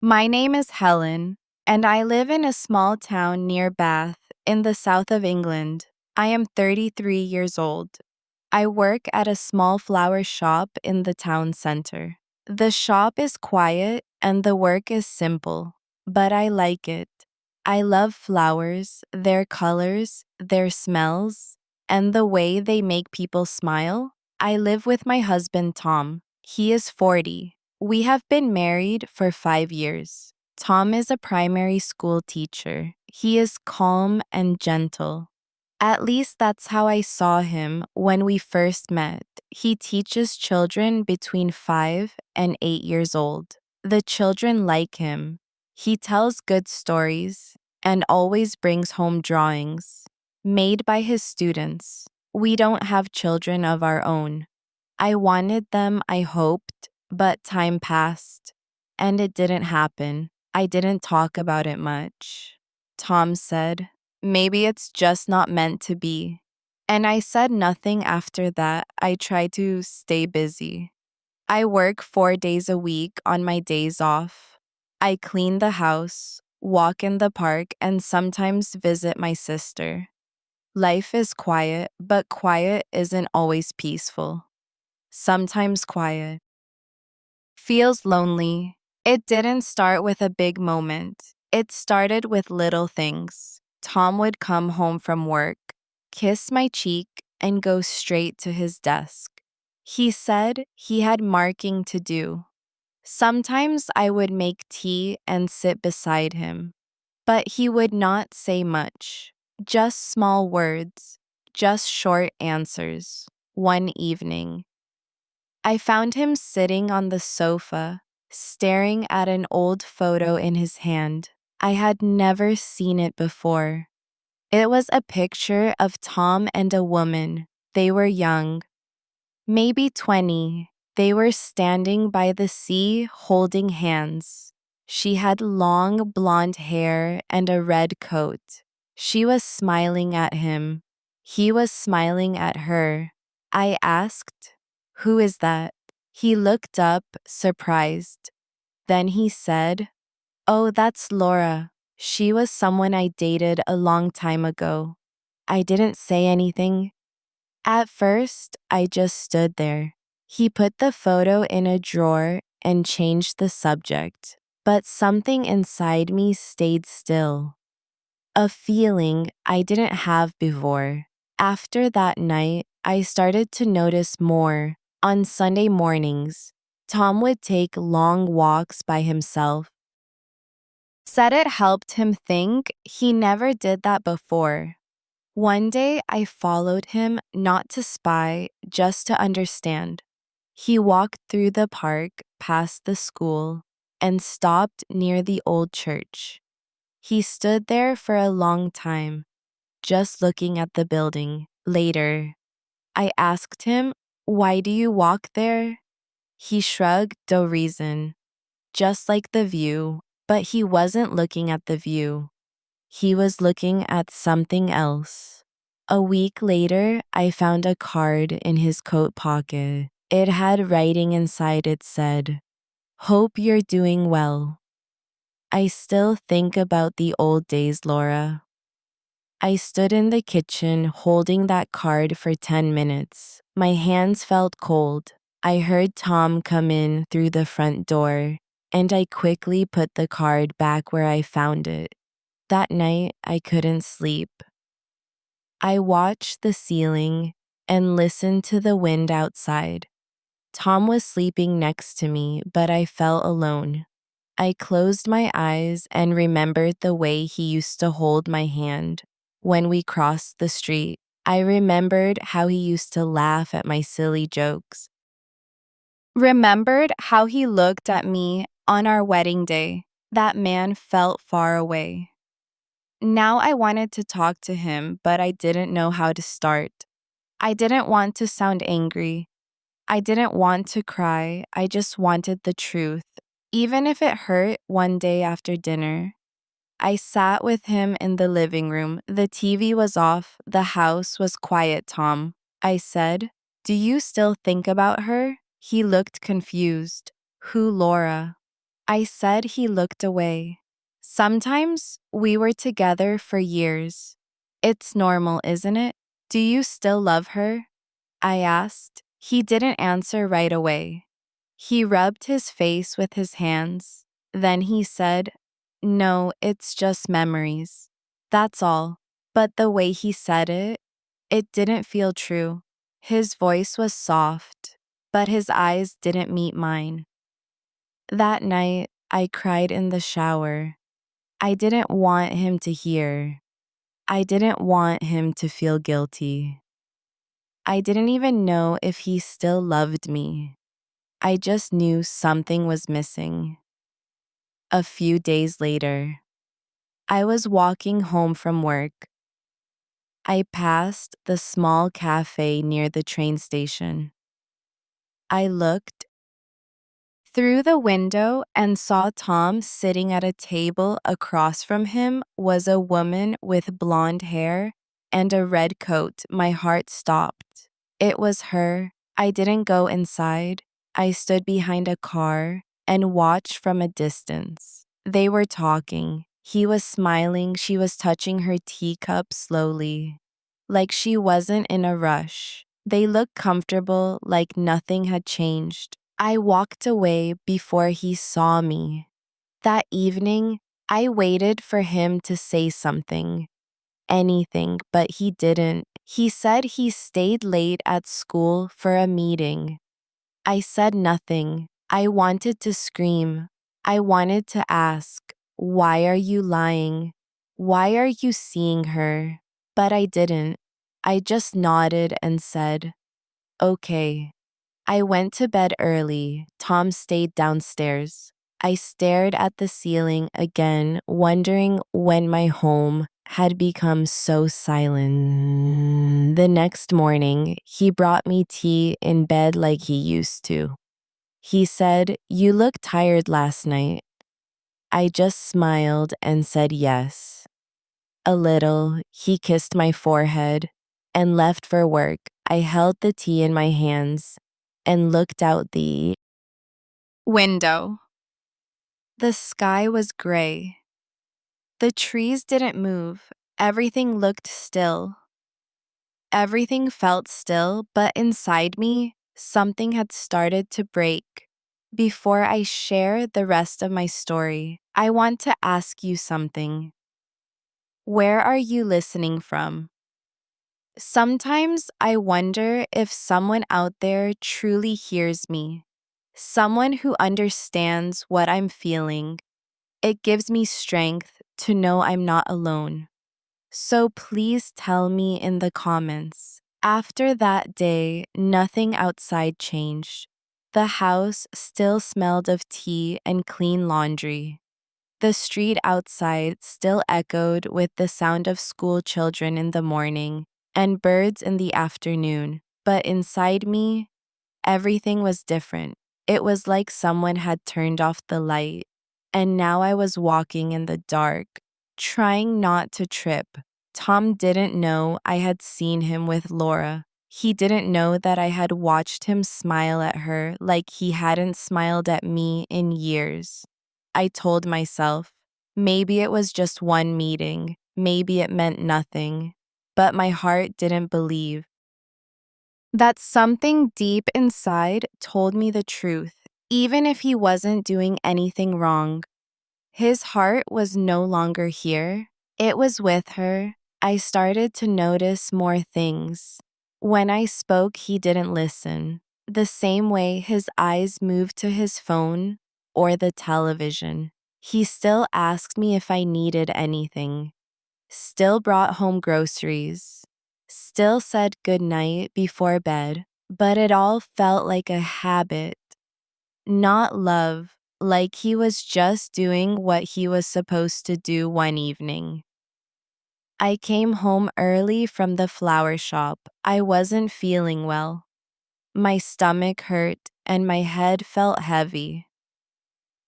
My name is Helen, and I live in a small town near Bath in the south of England. I am 33 years old. I work at a small flower shop in the town center. The shop is quiet and the work is simple, but I like it. I love flowers, their colors, their smells, and the way they make people smile. I live with my husband, Tom. He is 40. We have been married for 5 years. Tom is a primary school teacher. He is calm and gentle. At least that's how I saw him when we first met. He teaches children between 5 and 8 years old. The children like him. He tells good stories and always brings home drawings made by his students. We don't have children of our own. I wanted them, I hoped, but time passed, and it didn't happen. I didn't talk about it much. Tom said, "Maybe it's just not meant to be." And I said nothing after that. I tried to stay busy. I work 4 days a week on my days off. I clean the house, walk in the park, and sometimes visit my sister. Life is quiet, but quiet isn't always peaceful. Sometimes quiet feels lonely. It didn't start with a big moment. It started with little things. Tom would come home from work, kiss my cheek, and go straight to his desk. He said he had marking to do. Sometimes I would make tea and sit beside him, but he would not say much, just small words, just short answers. One evening, I found him sitting on the sofa, staring at an old photo in his hand. I had never seen it before. It was a picture of Tom and a woman. They were young, maybe 20. They were standing by the sea holding hands. She had long blonde hair and a red coat. She was smiling at him. He was smiling at her. I asked, "Who is that?" He looked up, surprised. Then he said, "Oh, that's Laura. She was someone I dated a long time ago." I didn't say anything. At first, I just stood there. He put the photo in a drawer and changed the subject, but something inside me stayed still. A feeling I didn't have before. After that night, I started to notice more. On Sunday mornings, Tom would take long walks by himself. Said it helped him think. He never did that before. One day, I followed him not to spy, just to understand. He walked through the park, past the school, and stopped near the old church. He stood there for a long time, just looking at the building. Later, I asked him, "Why do you walk there?" He shrugged, "No reason. Just like the view." But he wasn't looking at the view. He was looking at something else. A week later, I found a card in his coat pocket. It had writing inside. It said, "Hope you're doing well. I still think about the old days, Laura." I stood in the kitchen holding that card for 10 minutes. My hands felt cold. I heard Tom come in through the front door, and I quickly put the card back where I found it. That night, I couldn't sleep. I watched the ceiling and listened to the wind outside. Tom was sleeping next to me, but I felt alone. I closed my eyes and remembered the way he used to hold my hand when we crossed the street. I remembered how he used to laugh at my silly jokes. Remembered how he looked at me on our wedding day. That man felt far away. Now I wanted to talk to him, but I didn't know how to start. I didn't want to sound angry. I didn't want to cry. I just wanted the truth, even if it hurt. One day after dinner, I sat with him in the living room. The TV was off. The house was quiet. "Tom," I said, "do you still think about her?" He looked confused. "Who, Laura?" I said he looked away. Sometimes we were together for years. It's normal, isn't it? Do you still love her? I asked. He didn't answer right away. He rubbed his face with his hands. Then he said, "No, it's just memories. That's all." But the way he said it didn't feel true. His voice was soft, but his eyes didn't meet mine. That night, I cried in the shower. I didn't want him to hear. I didn't want him to feel guilty. I didn't even know if he still loved me. I just knew something was missing. A few days later, I was walking home from work. I passed the small cafe near the train station. I looked through the window and saw Tom sitting at a table. Across from him was a woman with blonde hair and a red coat. My heart stopped. It was her. I didn't go inside. I stood behind a car and watched from a distance. They were talking. He was smiling. She was touching her teacup slowly, like she wasn't in a rush. They looked comfortable, like nothing had changed. I walked away before he saw me. That evening, I waited for him to say something, anything, but he didn't. He said he stayed late at school for a meeting. I said nothing. I wanted to scream. I wanted to ask, "Why are you lying? Why are you seeing her?" But I didn't. I just nodded and said, "Okay." I went to bed early. Tom stayed downstairs. I stared at the ceiling again, wondering when my home had become so silent. The next morning, he brought me tea in bed like he used to. He said, "You look tired last night." I just smiled and said yes. A little, he kissed my forehead and left for work. I held the tea in my hands and looked out the window. The sky was gray. The trees didn't move. Everything looked still. Everything felt still, but inside me, something had started to break. Before I share the rest of my story, I want to ask you something. Where are you listening from? Sometimes I wonder if someone out there truly hears me, someone who understands what I'm feeling. It gives me strength to know I'm not alone. So please tell me in the comments. After that day, nothing outside changed. The house still smelled of tea and clean laundry. The street outside still echoed with the sound of school children in the morning and birds in the afternoon. But inside me, everything was different. It was like someone had turned off the light, and now I was walking in the dark, trying not to trip. Tom didn't know I had seen him with Laura. He didn't know that I had watched him smile at her like he hadn't smiled at me in years. I told myself, maybe it was just one meeting, maybe it meant nothing. But my heart didn't believe. That something deep inside told me the truth, even if he wasn't doing anything wrong. His heart was no longer here. It was with her. I started to notice more things. When I spoke, he didn't listen. The same way his eyes moved to his phone or the television. He still asked me if I needed anything. Still brought home groceries. Still said goodnight before bed. But it all felt like a habit, not love, like he was just doing what he was supposed to do one evening. I came home early from the flower shop. I wasn't feeling well. My stomach hurt and my head felt heavy.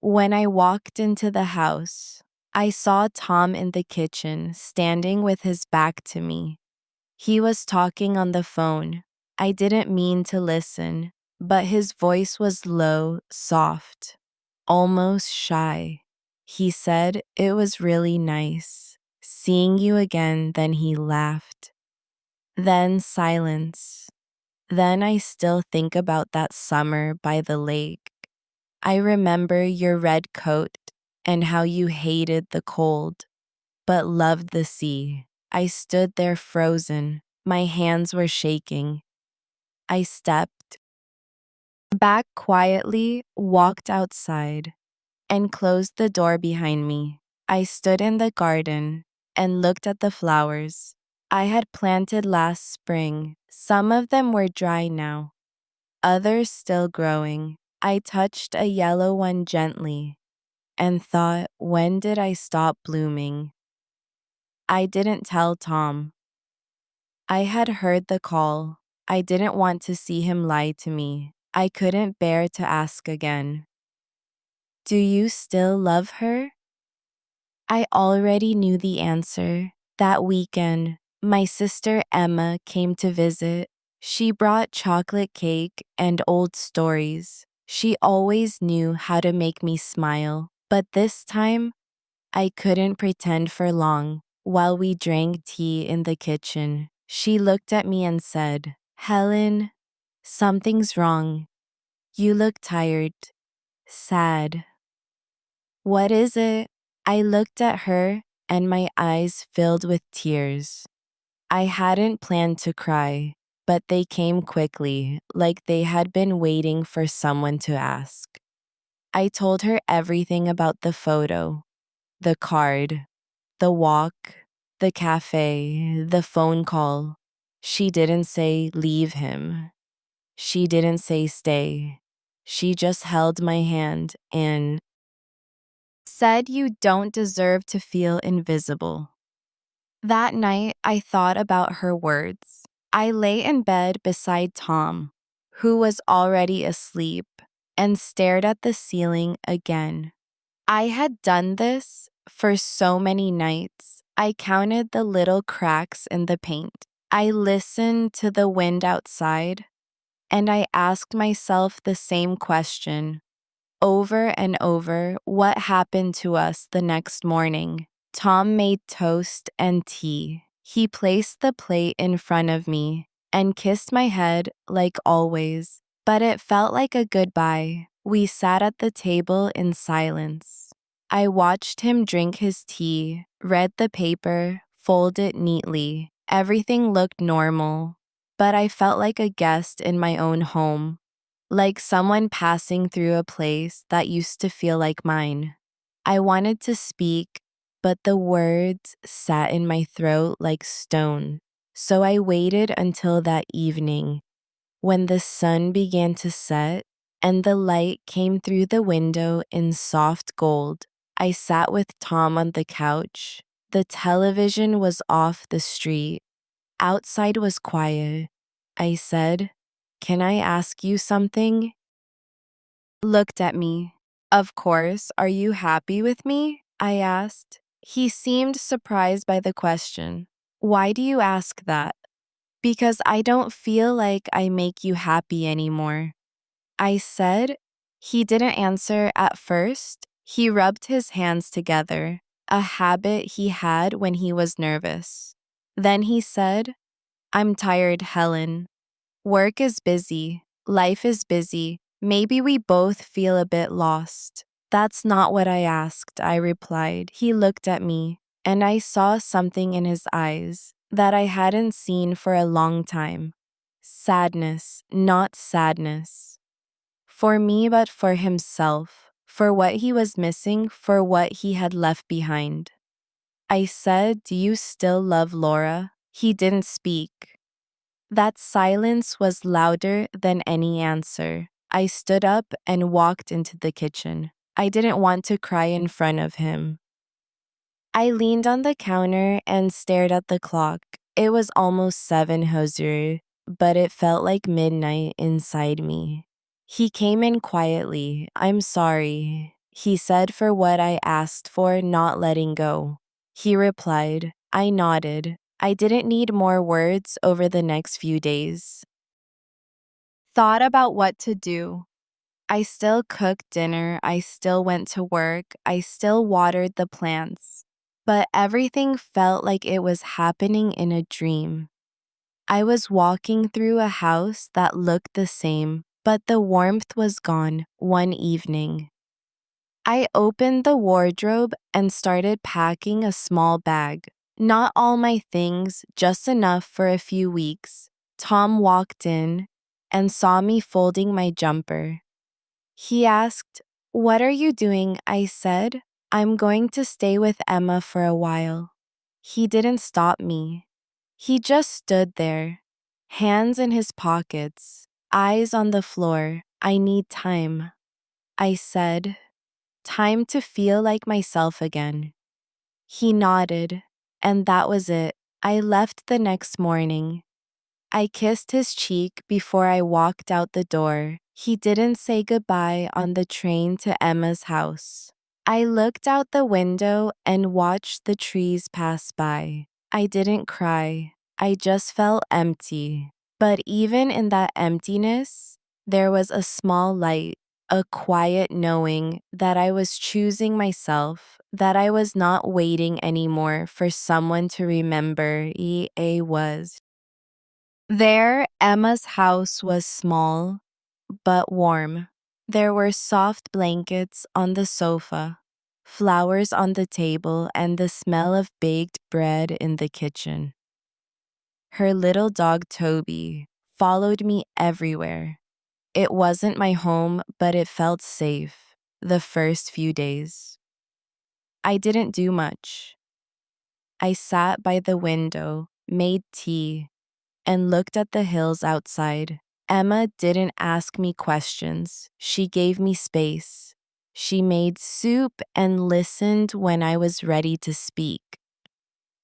When I walked into the house, I saw Tom in the kitchen, standing with his back to me. He was talking on the phone. I didn't mean to listen, but his voice was low, soft. almost shy. He said it was really nice seeing you again, then he laughed. Then silence. Then I still think about that summer by the lake. I remember your red coat and how you hated the cold, but loved the sea. I stood there frozen. My hands were shaking. I stepped back quietly, walked outside, and closed the door behind me. I stood in the garden and looked at the flowers I had planted last spring. Some of them were dry now, others still growing. I touched a yellow one gently and thought, when did I stop blooming? I didn't tell Tom. I had heard the call. I didn't want to see him lie to me. I couldn't bear to ask again. Do you still love her? I already knew the answer. That weekend, my sister Emma came to visit. She brought chocolate cake and old stories. She always knew how to make me smile, but this time, I couldn't pretend for long. While we drank tea in the kitchen, she looked at me and said, "Helen, something's wrong. You look tired, sad." "What is it?" I looked at her and my eyes filled with tears. I hadn't planned to cry, but they came quickly, like they had been waiting for someone to ask. I told her everything about the photo, the card, the walk, the cafe, the phone call. She didn't say, "Leave him." She didn't say, "Stay." She just held my hand and said, "You don't deserve to feel invisible." That night, I thought about her words. I lay in bed beside Tom, who was already asleep, and stared at the ceiling again. I had done this for so many nights. I counted the little cracks in the paint. I listened to the wind outside, and I asked myself the same question over and over. What happened to us the next morning? Tom made toast and tea. He placed the plate in front of me and kissed my head like always, but it felt like a goodbye. We sat at the table in silence. I watched him drink his tea, read the paper, fold it neatly. Everything looked normal, but I felt like a guest in my own home, like someone passing through a place that used to feel like mine. I wanted to speak, but the words sat in my throat like stone. So I waited until that evening, when the sun began to set and the light came through the window in soft gold. I sat with Tom on the couch. The television was off the street. Outside was quiet. I said, "Can I ask you something?" Looked at me. "Of course, are you happy with me?" I asked. He seemed surprised by the question. "Why do you ask that?" "Because I don't feel like I make you happy anymore," I said. He didn't answer at first. He rubbed his hands together, a habit he had when he was nervous. Then he said, "I'm tired, Helen. Work is busy. Life is busy. Maybe we both feel a bit lost." "That's not what I asked," I replied. He looked at me, and I saw something in his eyes that I hadn't seen for a long time. Sadness, not sadness. For me, but for himself, for what he was missing, for what he had left behind. I said, "Do you still love Laura?" He didn't speak. That silence was louder than any answer. I stood up and walked into the kitchen. I didn't want to cry in front of him. I leaned on the counter and stared at the clock. It was almost 7 Hosur, but it felt like midnight inside me. He came in quietly. "I'm sorry," he said, "for what I asked for, not letting go." He replied. I nodded. I didn't need more words over the next few days. Thought about what to do. I still cooked dinner, I still went to work, I still watered the plants. But everything felt like it was happening in a dream. I was walking through a house that looked the same, but the warmth was gone one evening. I opened the wardrobe and started packing a small bag. Not all my things, just enough for a few weeks. Tom walked in and saw me folding my jumper. He asked, "What are you doing?" I said, "I'm going to stay with Emma for a while." He didn't stop me. He just stood there, hands in his pockets, eyes on the floor. "I need time," I said. "Time to feel like myself again." He nodded, and that was it. I left the next morning. I kissed his cheek before I walked out the door. He didn't say goodbye on the train to Emma's house. I looked out the window and watched the trees pass by. I didn't cry. I just felt empty. But even in that emptiness, there was a small light, a quiet knowing that I was choosing myself, that I was not waiting anymore for someone to remember I was. There, Emma's house was small, but warm. There were soft blankets on the sofa, flowers on the table, and the smell of baked bread in the kitchen. Her little dog, Toby, followed me everywhere. It wasn't my home, but it felt safe the first few days. I didn't do much. I sat by the window, made tea, and looked at the hills outside. Emma didn't ask me questions. She gave me space. She made soup and listened when I was ready to speak.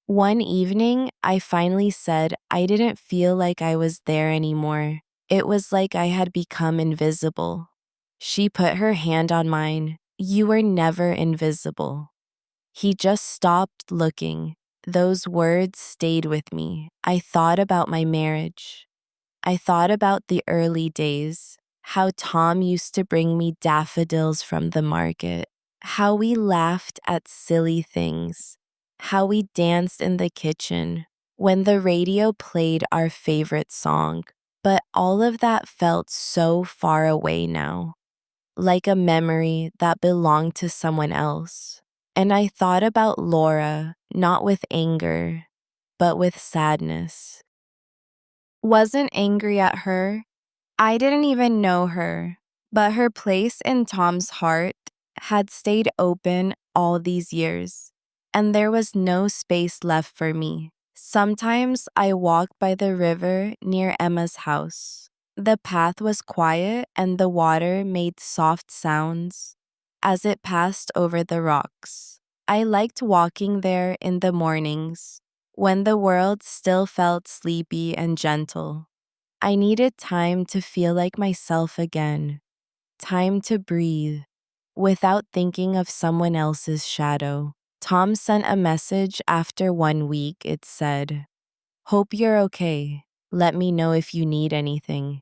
One evening, I finally said I didn't feel like I was there anymore. It was like I had become invisible. She put her hand on mine. "You were never invisible." He just stopped looking. Those words stayed with me. I thought about my marriage. I thought about the early days, how Tom used to bring me daffodils from the market, how we laughed at silly things, how we danced in the kitchen when the radio played our favorite song. But all of that felt so far away now, like a memory that belonged to someone else. And I thought about Laura, not with anger, but with sadness. Wasn't angry at her. I didn't even know her, but her place in Tom's heart had stayed open all these years, and there was no space left for me. Sometimes I walked by the river near Emma's house. The path was quiet and the water made soft sounds as it passed over the rocks. I liked walking there in the mornings when the world still felt sleepy and gentle. I needed time to feel like myself again, time to breathe, without thinking of someone else's shadow. Tom sent a message after 1 week. It said, "Hope you're okay. Let me know if you need anything."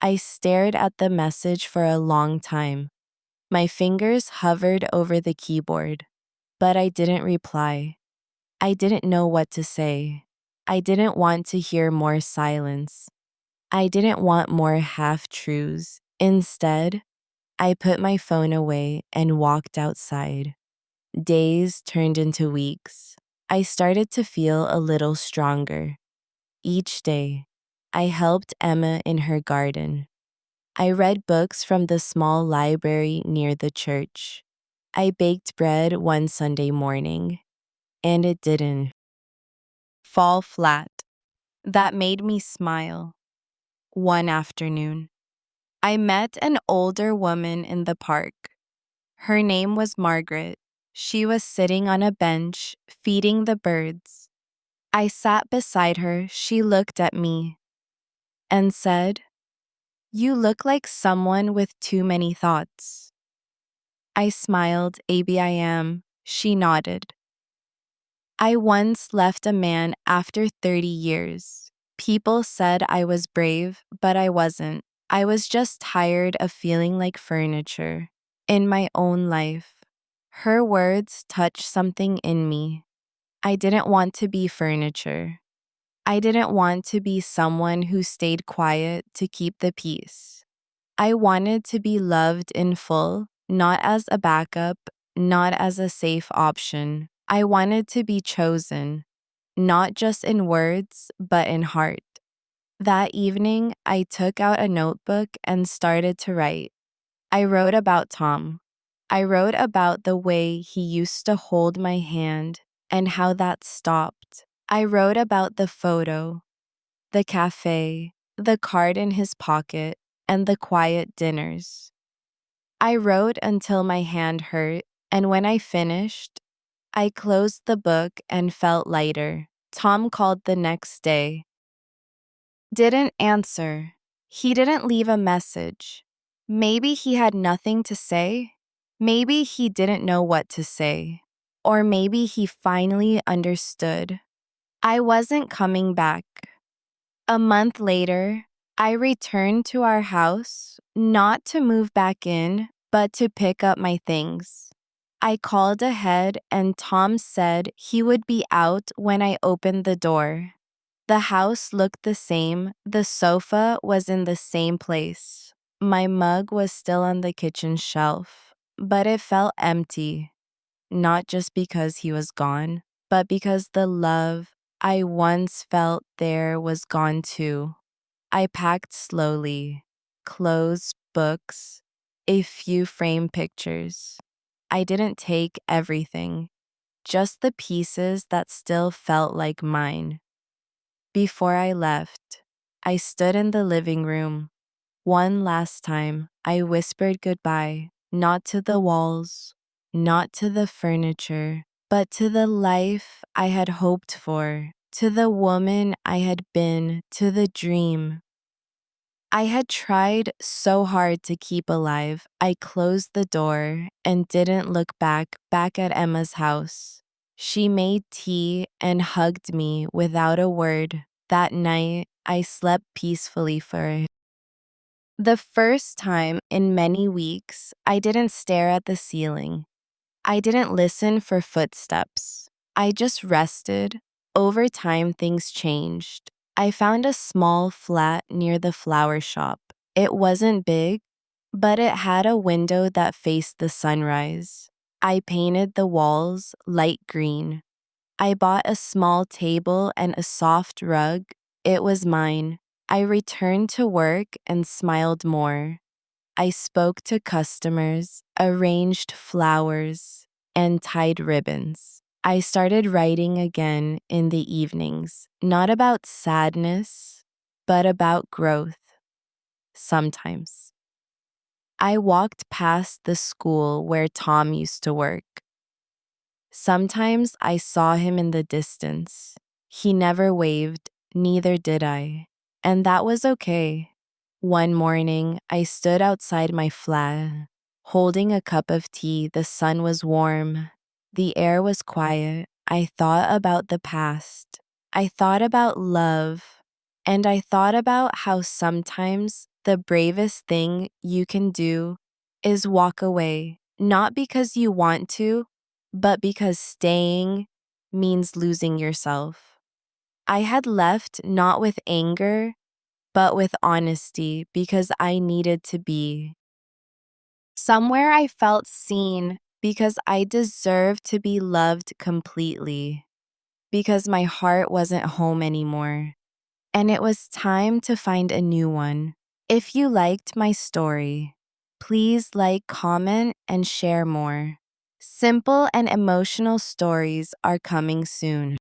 I stared at the message for a long time. My fingers hovered over the keyboard, but I didn't reply. I didn't know what to say. I didn't want to hear more silence. I didn't want more half-truths. Instead, I put my phone away and walked outside. Days turned into weeks. I started to feel a little stronger. Each day, I helped Emma in her garden. I read books from the small library near the church. I baked bread one Sunday morning, and it didn't fall flat. That made me smile. One afternoon, I met an older woman in the park. Her name was Margaret. She was sitting on a bench, feeding the birds. I sat beside her. She looked at me and said, "You look like someone with too many thoughts." I smiled. "Maybe I am." She nodded. I once left a man after 30 years. People said I was brave, but I wasn't. I was just tired of feeling like furniture in my own life. Her words touched something in me. I didn't want to be furniture. I didn't want to be someone who stayed quiet to keep the peace. I wanted to be loved in full, not as a backup, not as a safe option. I wanted to be chosen, not just in words, but in heart. That evening, I took out a notebook and started to write. I wrote about Tom. I wrote about the way he used to hold my hand and how that stopped. I wrote about the photo, the cafe, the card in his pocket, and the quiet dinners. I wrote until my hand hurt, and when I finished, I closed the book and felt lighter. Tom called the next day. Didn't answer. He didn't leave a message. Maybe he had nothing to say. Maybe he didn't know what to say. Or maybe he finally understood. I wasn't coming back. A month later, I returned to our house, not to move back in, but to pick up my things. I called ahead and Tom said he would be out when I opened the door. The house looked the same, the sofa was in the same place. My mug was still on the kitchen shelf, but it felt empty, not just because he was gone, but because the love I once felt there was gone too. I packed slowly, clothes, books, a few framed pictures. I didn't take everything, just the pieces that still felt like mine. Before I left, I stood in the living room. One last time, I whispered goodbye, not to the walls, not to the furniture, but to the life I had hoped for, to the woman I had been, to the dream. I had tried so hard to keep alive. I closed the door and didn't look back at Emma's house. She made tea and hugged me without a word. That night, I slept peacefully for the first time in many weeks. I didn't stare at the ceiling. I didn't listen for footsteps. I just rested. Over time, things changed. I found a small flat near the flower shop. It wasn't big, but it had a window that faced the sunrise. I painted the walls light green. I bought a small table and a soft rug. It was mine. I returned to work and smiled more. I spoke to customers, arranged flowers, and tied ribbons. I started writing again in the evenings, not about sadness, but about growth. Sometimes. I walked past the school where Tom used to work. Sometimes I saw him in the distance. He never waved, neither did I. And that was okay. One morning, I stood outside my flat, holding a cup of tea. The sun was warm. The air was quiet. I thought about the past. I thought about love. And I thought about how sometimes the bravest thing you can do is walk away, not because you want to, but because staying means losing yourself. I had left not with anger, but with honesty because I needed to be. Somewhere I felt seen because I deserved to be loved completely, because my heart wasn't home anymore. And it was time to find a new one. If you liked my story, please like, comment, and share more. Simple and emotional stories are coming soon.